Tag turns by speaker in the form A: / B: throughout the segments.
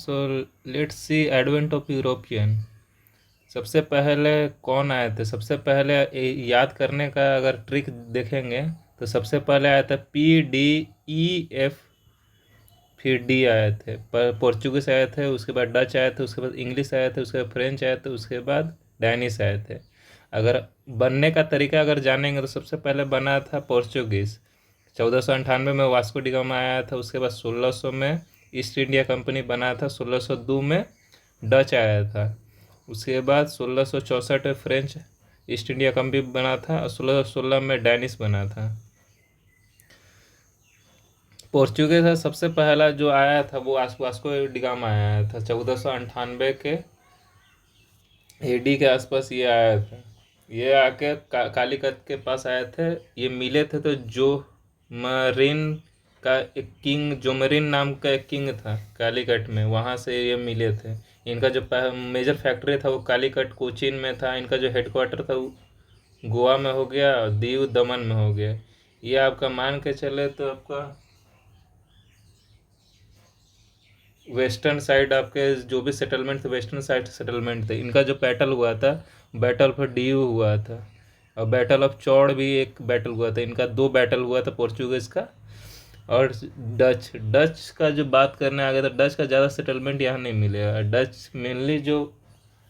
A: So let's see advent of European. सबसे पहले कौन आए थे? सबसे पहले याद करने का अगर ट्रिक देखेंगे तो सबसे पहले आया था PDEF, फिर डी आए थे, पर पोर्चुगीज आए थे, उसके बाद डच आए थे, उसके बाद इंग्लिश आए थे, उसके बाद फ्रेंच आए थे, उसके बाद डैनिश आए थे। अगर बनने का तरीका अगर जानेंगे तो सबसे पहले बना था पोर्चुगीज़। 1498 में वास्को डी गामा आया था। उसके बाद 1600 में ईस्ट इंडिया कंपनी बना था। 1602 में डच आया था। उसके बाद 1664 में फ्रेंच ईस्ट इंडिया कंपनी बना था और 1616 में डैनिश बना था। पोर्चुगीज का सबसे पहला जो आया था वो वास्को डी गामा आया था 1498 के एडी के आसपास ये आया था। ये आके कालीकत के पास आए थे। ये मिले थे तो जो मरीन का एक किंग, जोमरीन नाम का एक किंग था कालीकट में, वहाँ से ये मिले थे। इनका जो मेजर फैक्ट्री था वो कालीकट कोचीन में था। इनका जो हेडक्वार्टर था वो गोवा में हो गया और दीव दमन में हो गया। ये आपका मान के चले तो आपका वेस्टर्न साइड आपके जो भी सेटलमेंट थे वेस्टर्न साइड सेटलमेंट थे। इनका जो बैटल हुआ था, बैटल ऑफ डीयू हुआ था और बैटल ऑफ चौड़ भी एक बैटल हुआ था। इनका दो बैटल हुआ था पोर्चुगीज का और डच। डच का जो बात करने आ गया तो डच का ज़्यादा सेटलमेंट यहाँ नहीं मिलेगा। डच मेनली जो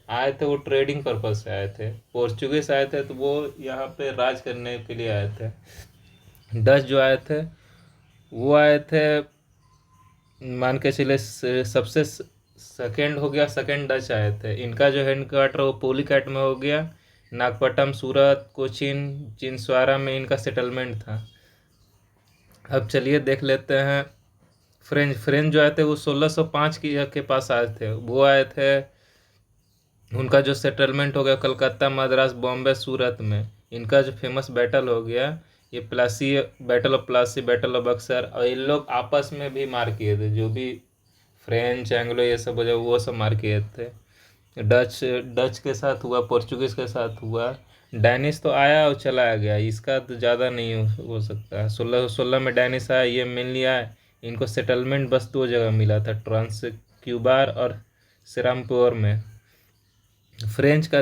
A: आए थे वो ट्रेडिंग पर्पज से आए थे। पोर्चुगीज आए थे तो वो यहाँ पे राज करने के लिए आए थे। डच जो आए थे वो आए थे मान के चले सबसे सेकेंड हो गया, सेकेंड डच आए थे। इनका जो हेडक्वार्टर वो पोलीकैट में हो गया। नागपट्टनम, सूरत, कोचीन, चिंसवारा में इनका सेटलमेंट था। अब चलिए देख लेते हैं फ्रेंच। फ्रेंच जो आए थे वो 1605 के पास आए थे। वो आए थे, उनका जो सेटलमेंट हो गया कलकत्ता, मद्रास, बॉम्बे, सूरत में। इनका जो फेमस बैटल हो गया ये Plassey, battle of Plassey, battle of Buxar. और इन लोग आपस में भी मार किए थे, जो भी फ्रेंच एंग्लो ये सब हो जाए वो सब मार किए थे। डच डच के साथ हुआ, पोर्चुगीज के साथ हुआ। डैनिश तो आया और चला गया, इसका तो ज़्यादा नहीं हो सकता। 1616 में डैनिश आया, ये मेनली आया। इनको सेटलमेंट बस दो जगह मिला था, ट्रांस क्यूबार और सिरामपुर में। फ्रेंच का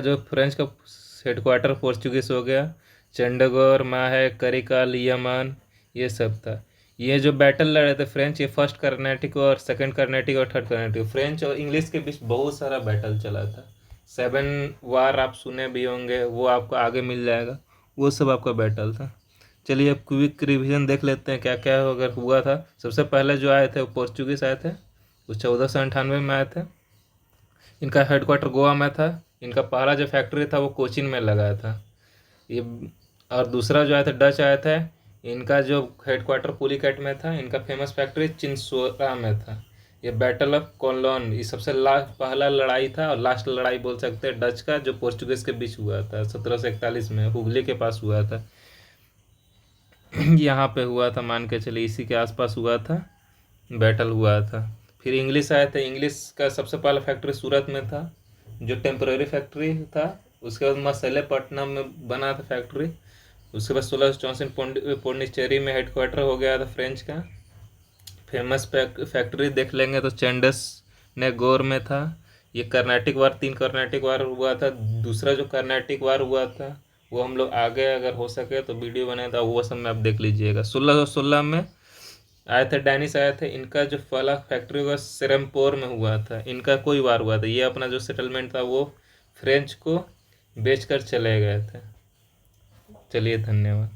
A: हेडक्वार्टर पोर्चुगीज हो गया। चंडीगढ़, माहे, करिकल, यमन, ये सब था। ये जो बैटल लड़े थे फ्रेंच, ये फर्स्ट कर्नाटिक और सेकंड कर्नाटिक और थर्ड कर्नाटिक, फ्रेंच और इंग्लिश के बीच बहुत सारा बैटल चला था। 7 वार आप सुने भी होंगे, वो आपको आगे मिल जाएगा, वो सब आपका बैटल था। चलिए अब क्विक रिवीजन देख लेते हैं क्या क्या अगर हुआ था। सबसे पहले जो आए थे वो पोर्चुगीज आए थे, वो 1498 में आए थे। इनका हेडक्वार्टर गोवा में था। इनका पहला जो फैक्ट्री था वो कोचीन में लगा था ये। और दूसरा जो आया था डच आया था, इनका जो हेडक्वार्टर पुलीकैट में था। इनका फेमस फैक्ट्री चिंसोरा में था। ये बैटल ऑफ कोलोन ये सबसे लास्ट पहला लड़ाई था और लास्ट लड़ाई बोल सकते हैं डच का, जो पोर्चुगीज के बीच हुआ था 1741 में, हुगली के पास हुआ था। यहाँ पे हुआ था, मान के चलिए इसी के आसपास हुआ था, बैटल हुआ था। फिर इंग्लिश आए थे। इंग्लिश का सबसे पहला फैक्ट्री सूरत में था, जो टेम्पररी फैक्ट्री था। उसके बाद मसलेपट्टनम में बना था फैक्ट्री। उसके बाद 1664 पौंडीचेरी में हेडक्वार्टर हो गया था फ्रेंच का। फेमस फैक्ट्री देख लेंगे तो चैंडस ने गोर में था। ये कर्नाटिक वार, 3 कर्नाटिक वार हुआ था। दूसरा जो कर्नाटिक वार हुआ था वो हम लोग आगे अगर हो सके तो वीडियो बनाए था, वो सब में आप देख लीजिएगा। 1616 में आए थे, डैनिश आए थे। इनका जो पहला फैक्ट्री हुआ सिरमपोर में हुआ था। इनका कोई वार हुआ था, ये अपना जो सेटलमेंट था वो फ्रेंच को बेचकर चले गए थे। चलिए धन्यवाद।